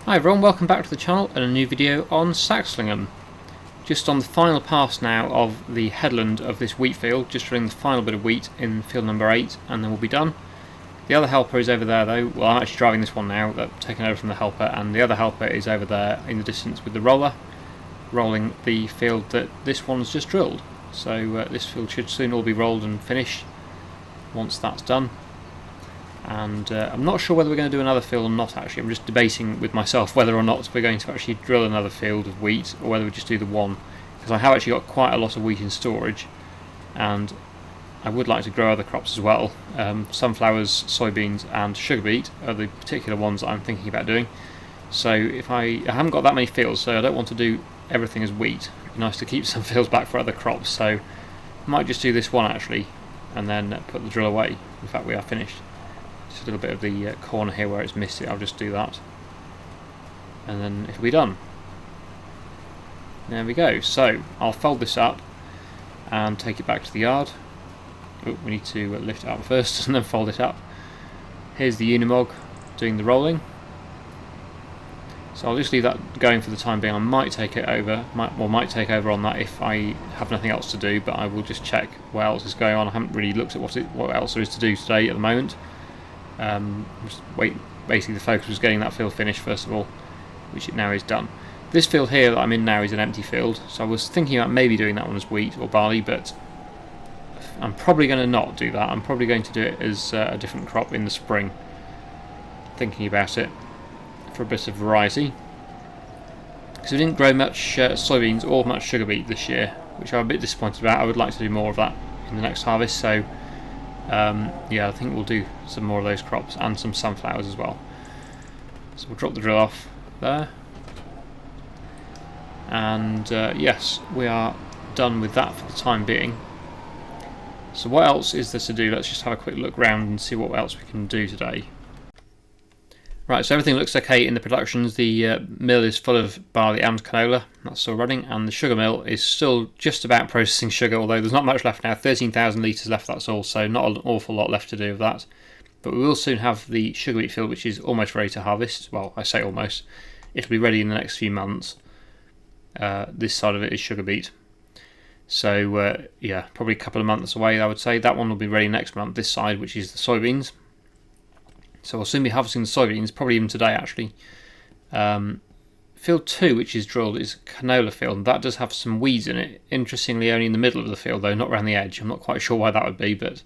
Hi everyone, welcome back to the channel and a new video on Saxlingham. Just on the final pass now of the headland of this wheat field, just drilling the final bit of wheat in field number 8 and then we'll be done. The other helper is over there though. Well, I'm actually driving this one now, taken over from the helper, and the other helper is over there in the distance with the roller, rolling the field that this one's just drilled. So this field should soon all be rolled and finished once that's done. And I'm not sure whether we're going to do another field or not actually. I'm just debating with myself whether or not we're going to actually drill another field of wheat or whether we just do the one, because I have actually got quite a lot of wheat in storage and I would like to grow other crops as well. Sunflowers, soybeans and sugar beet are the particular ones that I'm thinking about doing. So if I haven't got that many fields, so I don't want to do everything as wheat. It'd be nice to keep some fields back for other crops, so I might just do this one actually and then put the drill away. In fact, we are finished. Just a little bit of the corner here where it's missed it, I'll just do that and then it'll be done. There we go. So I'll fold this up and take it back to the yard. Oh, we need to lift it up first and then fold it up. Here's the Unimog doing the rolling, so I'll just leave that going for the time being. I might take it over, might take over on that if I have nothing else to do, but I will just check what else is going on. I haven't really looked at what else there is to do today at the moment. Basically the focus was getting that field finished first of all, which it now is done. This field here that I'm in now is an empty field, so I was thinking about maybe doing that one as wheat or barley, but I'm probably going to not do that. I'm probably going to do it as a different crop in the spring, thinking about it for a bit of variety, because we didn't grow much soybeans or much sugar beet this year, which I'm a bit disappointed about. I would like to do more of that in the next harvest, so yeah, I think we'll do some more of those crops and some sunflowers as well. So we'll drop the drill off there, and yes, we are done with that for the time being. So what else is there to do? Let's just have a quick look round and see what else we can do today. Right, so everything looks okay in the productions. The mill is full of barley and canola, that's still running, and the sugar mill is still just about processing sugar, although there's not much left now. 13,000 litres left, that's all, so not an awful lot left to do with that. But we will soon have the sugar beet field, which is almost ready to harvest. Well, I say almost. It'll be ready in the next few months. This side of it is sugar beet. So yeah, probably a couple of months away, I would say. That one will be ready next month, this side, which is the soybeans. So we'll soon be harvesting the soybeans, probably even today actually. Field 2, which is drilled, is canola field, and that does have some weeds in it. Interestingly, only in the middle of the field though, not around the edge. I'm not quite sure why that would be, but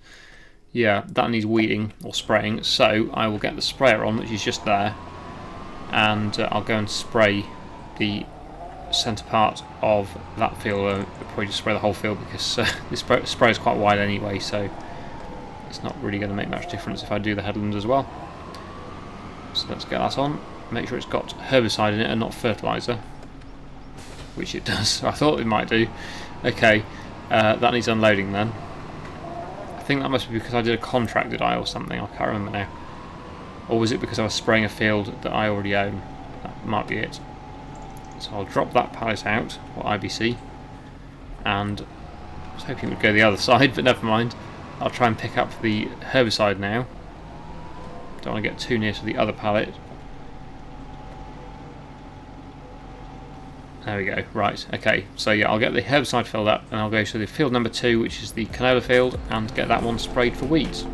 yeah, that needs weeding or spraying. So I will get the sprayer on, which is just there, and I'll go and spray the centre part of that field. I'll probably just spray the whole field because this spray is quite wide anyway, so it's not really going to make much difference if I do the headland as well. So let's get that on. Make sure it's got herbicide in it and not fertiliser, which it does. I thought it might do. Okay, that needs unloading then. I think that must be because I did a contract, did I, or something? I can't remember now. Or was it because I was spraying a field that I already own? That might be it. So I'll drop that pallet out, or IBC, and I was hoping it would go the other side, but never mind. I'll try and pick up the herbicide now. Don't want to get too near to the other pallet. There we go, right, okay. So yeah, I'll get the herbicide filled up and I'll go to the field number 2, which is the canola field, and get that one sprayed for weeds.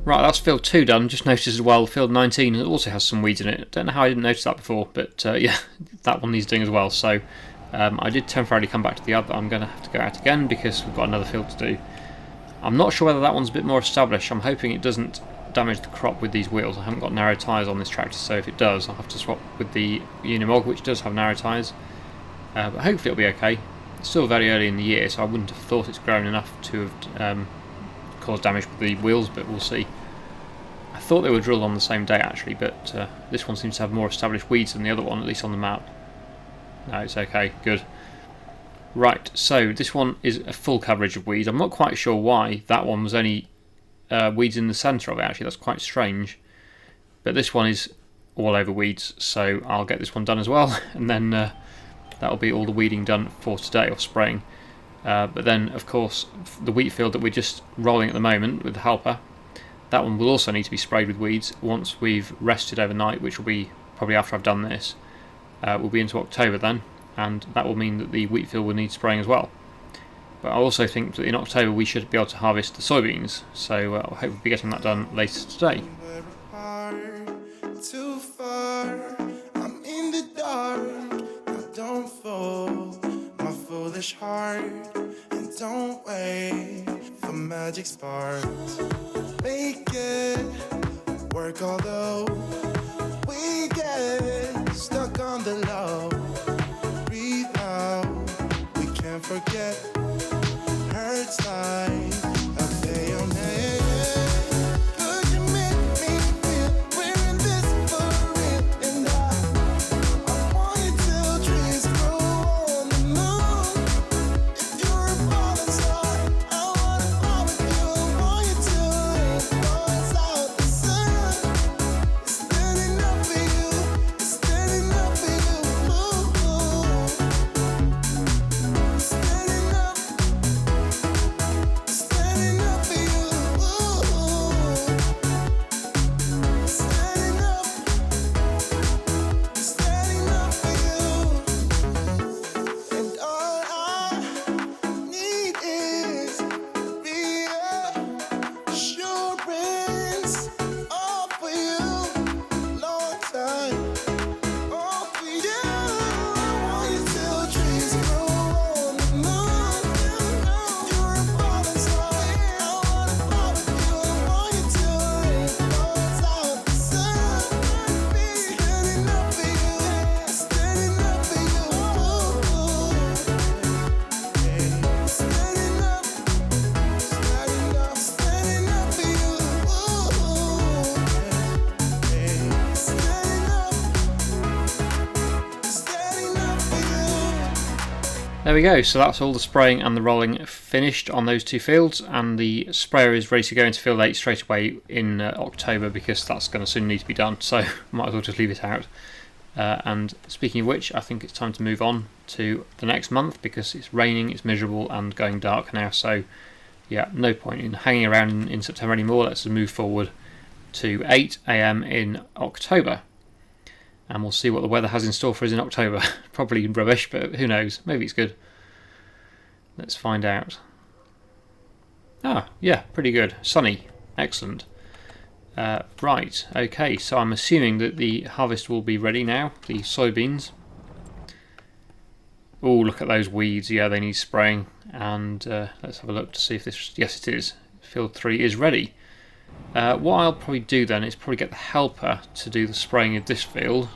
Right, that's field 2 done. Just noticed as well, field 19 also has some weeds in it. Don't know how I didn't notice that before, but yeah, that one needs doing as well. So I did temporarily come back to the other. I'm going to have to go out again because we've got another field to do. I'm not sure whether that one's a bit more established. I'm hoping it doesn't damage the crop with these wheels. I haven't got narrow tyres on this tractor, so if it does, I'll have to swap with the Unimog, which does have narrow tyres. But hopefully it'll be okay. It's still very early in the year, so I wouldn't have thought it's grown enough to have caused damage with the wheels, but we'll see. I thought they were drilled on the same day actually, but this one seems to have more established weeds than the other one, at least on the map. No, it's okay, good. Right, so this one is a full coverage of weeds. I'm not quite sure why that one was only weeds in the centre of it actually, that's quite strange. But this one is all over weeds, so I'll get this one done as well, and then that'll be all the weeding done for today, or spraying. But then, of course, the wheat field that we're just rolling at the moment with the helper, that one will also need to be sprayed with weeds once we've rested overnight, which will be probably after I've done this. We'll be into October then, and that will mean that the wheat field will need spraying as well. But I also think that in October we should be able to harvest the soybeans, so I hope we'll be getting that done later today. Too far, I'm in the dark. Now don't fall, my foolish heart, and don't wait for magic sparks. Make it work, although we get stuck on the low. Breathe out, we can't forget. Hurts like a bayonet. Could you make me feel we're in this for real? And I want you till trees grow on the moon. If you're a falling star, I wanna fly with you. I want you till it falls out the sun. It's standing up for you. It's standing up for you. Ooh. It's standing up. Standing up for you. Ooh. Standing up. Standing up for you. And all I need is reassurance. All for you. Long time. All for you. I want you till trees grow on the moon. If you're a falling star, I wanna fly with you. I want you till it falls out the sun. Standing up for you. Standing up for you. Standing up. Standing up. Standing up for you. Standing up. Standing up for you. There we go, so that's all the spraying and the rolling finished on those two fields, and the sprayer is ready to go into field 8 straight away in October, because that's going to soon need to be done, so might as well just leave it out. And speaking of which, I think it's time to move on to the next month, because it's raining, it's miserable and going dark now, so yeah, no point in hanging around in September anymore. Let's move forward to 8 AM in October. And we'll see what the weather has in store for us in October. Probably rubbish, but who knows? Maybe it's good. Let's find out. Ah, yeah, pretty good. Sunny. Excellent. Right, okay, so I'm assuming that the harvest will be ready now, the soybeans. Oh, look at those weeds. Yeah, they need spraying. And let's have a look to see if this... Yes, it is. Field 3 is ready. What I'll probably do then is probably get the helper to do the spraying of this field,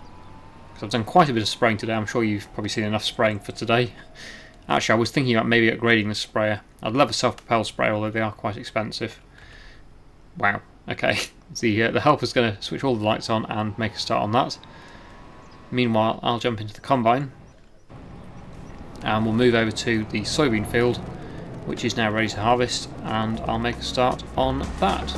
because I've done quite a bit of spraying today. I'm sure you've probably seen enough spraying for today. Actually, I was thinking about maybe upgrading the sprayer. I'd love a self-propelled sprayer, although they are quite expensive. Wow, okay. The helper's going to switch all the lights on and make a start on that. Meanwhile, I'll jump into the combine and we'll move over to the soybean field, which is now ready to harvest, and I'll make a start on that.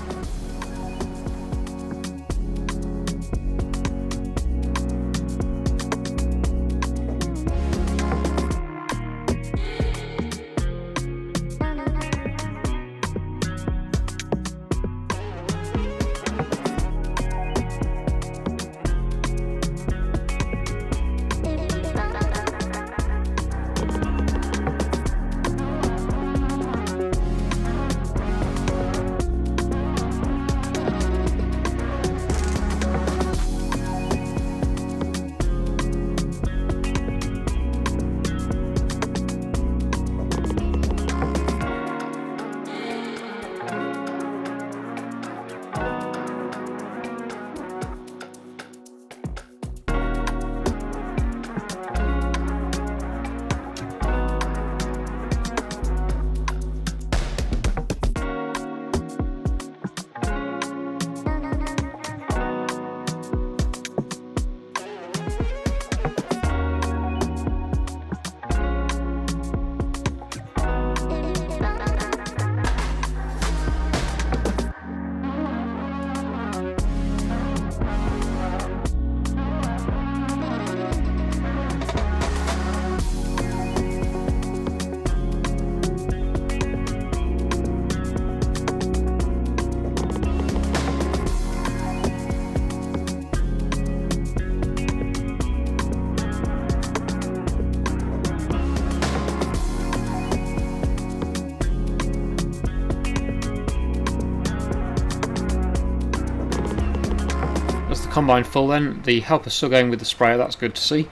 combine full then. The helper's still going with the sprayer, that's good to see.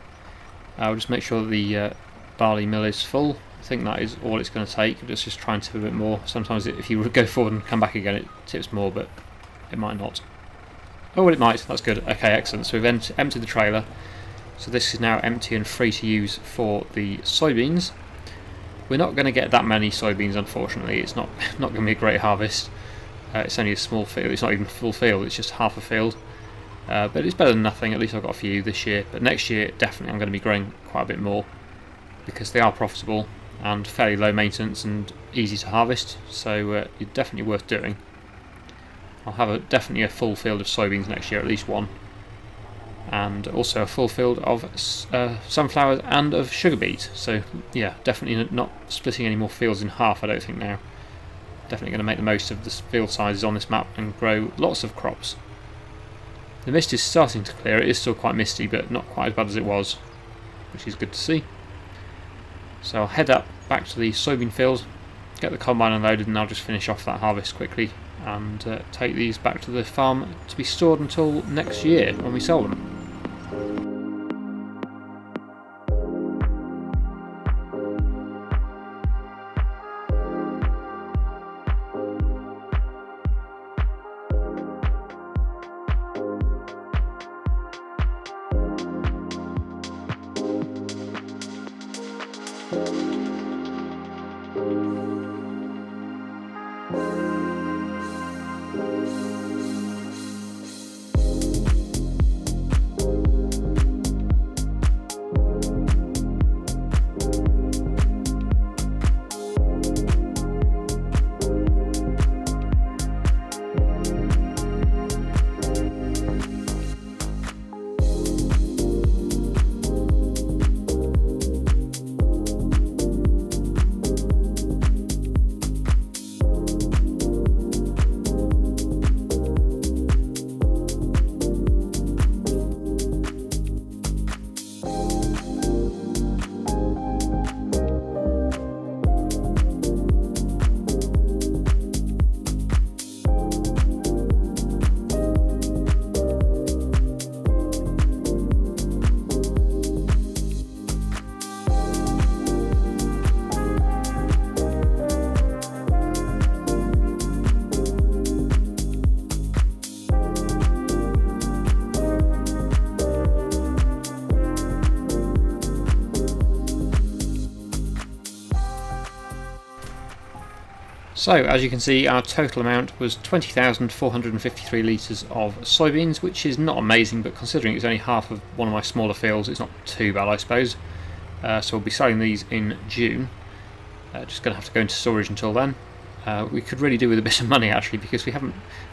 I'll just make sure that the barley mill is full. I think that is all it's going to take. Just try and tip a bit more. Sometimes if you go forward and come back again it tips more, but it might not. Oh well, it might, that's good. Okay, excellent. So we've emptied the trailer. So this is now empty and free to use for the soybeans. We're not going to get that many soybeans, unfortunately. It's not going to be a great harvest. It's only a small field, it's not even a full field, it's just half a field. But it's better than nothing. At least I've got a few this year. But next year, definitely I'm going to be growing quite a bit more, because they are profitable and fairly low maintenance and easy to harvest, so it's definitely worth doing. I'll have definitely a full field of soybeans next year, at least one, and also a full field of sunflowers and of sugar beets. So yeah, definitely not splitting any more fields in half, I don't think now. Definitely going to make the most of the field sizes on this map and grow lots of crops. The mist is starting to clear. It is still quite misty, but not quite as bad as it was, which is good to see. So I'll head back to the soybean field, get the combine unloaded, and I'll just finish off that harvest quickly and take these back to the farm to be stored until next year when we sell them. So as you can see, our total amount was 20,453 litres of soybeans, which is not amazing, but considering it's only half of one of my smaller fields, it's not too bad, I suppose. So we'll be selling these in June. Just going to have to go into storage until then. We could really do with a bit of money actually, because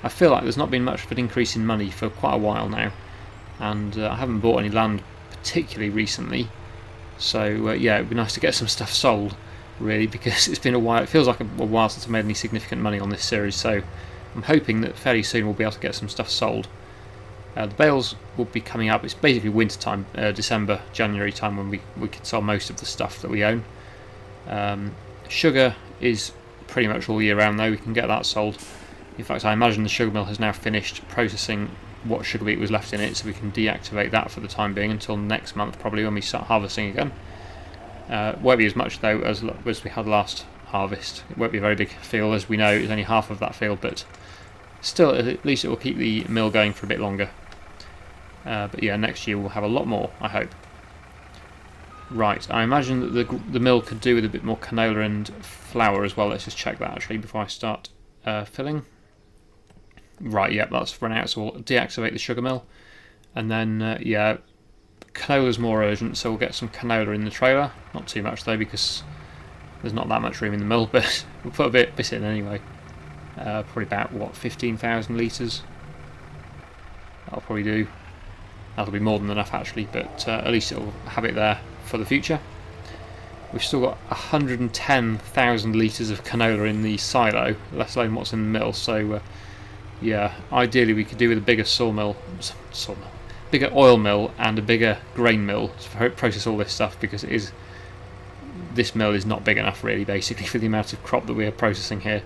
I feel like there's not been much of an increase in money for quite a while now, and I haven't bought any land particularly recently. So yeah, it'd be nice to get some stuff sold, really, because it's been a while. It feels like a while since I made any significant money on this series, so I'm hoping that fairly soon we'll be able to get some stuff sold. The bales will be coming up. It's basically winter time, December, January time, when we can sell most of the stuff that we own. Sugar is pretty much all year round though, we can get that sold. In fact, I imagine the sugar mill has now finished processing what sugar beet was left in it, so we can deactivate that for the time being until next month, probably, when we start harvesting again. Won't be as much though as we had last harvest. It won't be a very big field, as we know it's only half of that field, but still at least it will keep the mill going for a bit longer. But yeah, next year we'll have a lot more, I hope. Right, I imagine that the mill could do with a bit more canola and flour as well. Let's just check that actually before I start filling. Right, yep, that's run out, so we'll deactivate the sugar mill. And then, yeah, canola's more urgent, so we'll get some canola in the trailer. Not too much though, because there's not that much room in the mill, but we'll put a bit in anyway. Probably about, what, 15,000 litres? That'll probably do. That'll be more than enough actually, but at least it'll have it there for the future. We've still got 110,000 litres of canola in the silo, let alone what's in the mill, so yeah, ideally we could do with a bigger bigger oil mill and a bigger grain mill to process all this stuff, because this mill is not big enough really, basically, for the amount of crop that we are processing here.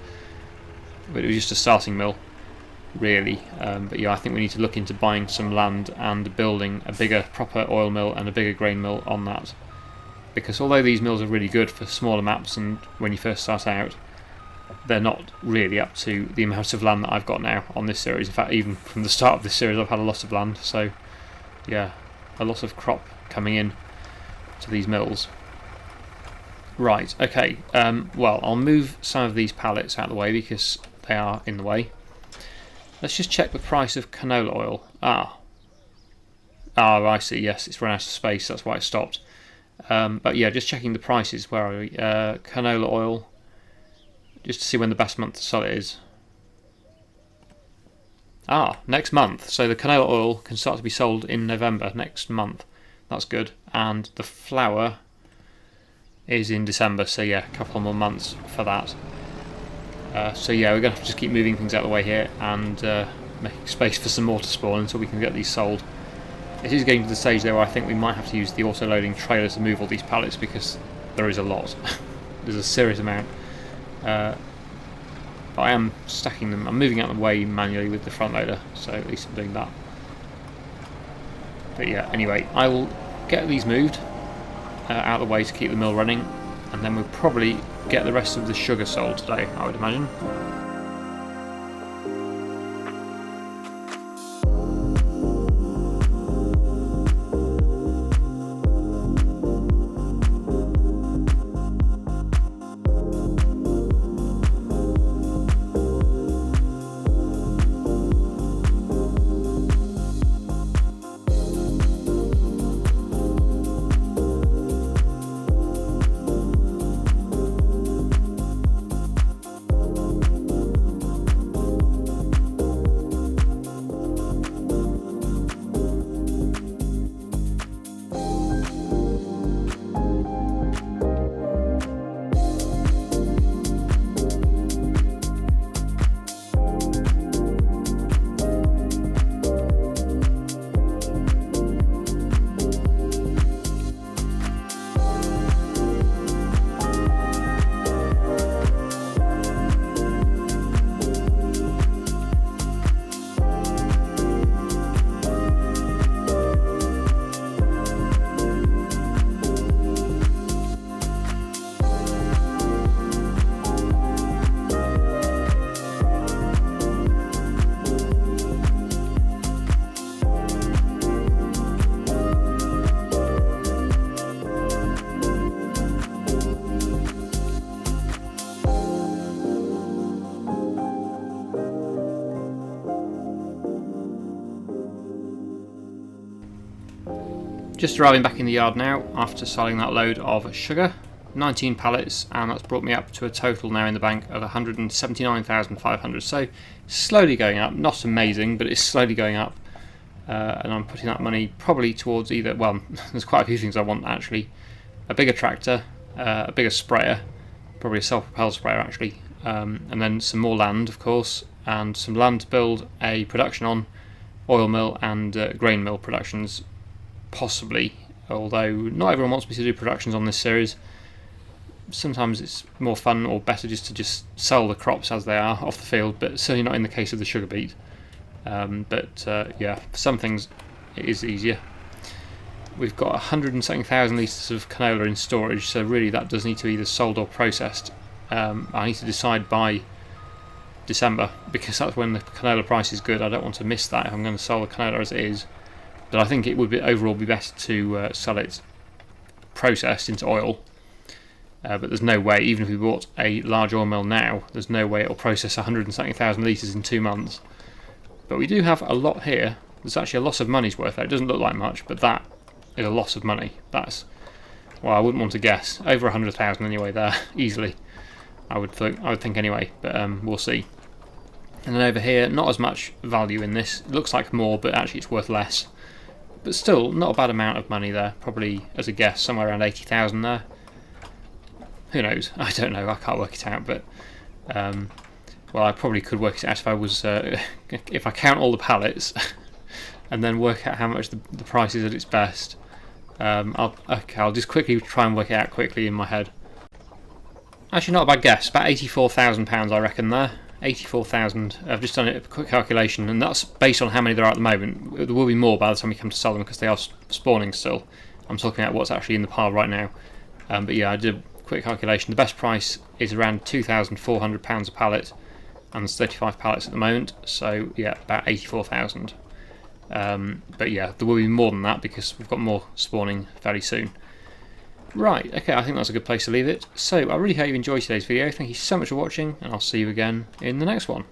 But it was just a starting mill. really. But yeah, I think we need to look into buying some land and building a bigger proper oil mill and a bigger grain mill on that. Because although these mills are really good for smaller maps and when you first start out, they're not really up to the amount of land that I've got now on this series. In fact, even from the start of this series I've had a lot of land, so yeah, a lot of crop coming in to these mills. Right, okay, well, I'll move some of these pallets out of the way because they are in the way. Let's just check the price of canola oil. I see, yes, it's run out of space, that's why it stopped. But yeah, just checking the prices. Where are we? Canola oil, just to see when the best month to sell it is. Next month. So the canola oil can start to be sold in November next month. That's good. And the flour is in December, so yeah, a couple more months for that. So yeah, we're going to have to just keep moving things out of the way here and making space for some more to spawn until we can get these sold. It is getting to the stage there where I think we might have to use the auto-loading trailer to move all these pallets because there is a lot. There's a serious amount. But I am stacking them. I'm moving out of the way manually with the front loader, so at least I'm doing that. But yeah, anyway, I will get these moved out of the way to keep the mill running, and then we'll probably get the rest of the sugar sold today, I would imagine. Just arriving back in the yard now after selling that load of sugar, 19 pallets, and that's brought me up to a total now in the bank of 179,500. So slowly going up, not amazing, but it's slowly going up. And I'm putting that money probably towards either, well, there's quite a few things I want actually. A bigger tractor, a bigger sprayer, probably a self-propelled sprayer actually, and then some more land of course, and some land to build a production on, oil mill and grain mill productions. Possibly, although not everyone wants me to do productions on this series. Sometimes it's more fun or better just to sell the crops as they are off the field, but certainly not in the case of the sugar beet. Yeah, for some things it is easier. We've got 100 and something thousand litres of canola in storage, so really that does need to be either sold or processed. I need to decide by December, because that's when the canola price is good. I don't want to miss that if I'm going to sell the canola as it is. But I think it would be overall be better to sell it processed into oil. But there's no way, even if we bought a large oil mill now, there's no way it'll process 100 and something thousand litres in 2 months. But we do have a lot here. There's actually a lot of money's worth there. It doesn't look like much, but that is a lot of money. That's, well, I wouldn't want to guess. Over 100,000 anyway there, easily. I would think anyway, but we'll see. And then over here, not as much value in this. It looks like more, but actually it's worth less. But still, not a bad amount of money there. Probably, as a guess, somewhere around 80,000 there. Who knows? I don't know. I can't work it out. But well, I probably could work it out if I was, if I count all the pallets, and then work out how much the price is at its best. I'll just quickly try and work it out quickly in my head. Actually, not a bad guess. About £84,000, I reckon there. 84,000. I've just done a quick calculation, and that's based on how many there are at the moment. There will be more by the time we come to sell them because they are spawning still. I'm talking about what's actually in the pile right now. But yeah, I did a quick calculation. The best price is around £2,400 a pallet, and there's 35 pallets at the moment, so yeah, about 84,000. But yeah, there will be more than that because we've got more spawning fairly soon. Right, okay, I think that's a good place to leave it. So I really hope you enjoyed today's video. Thank you so much for watching, and I'll see you again in the next one.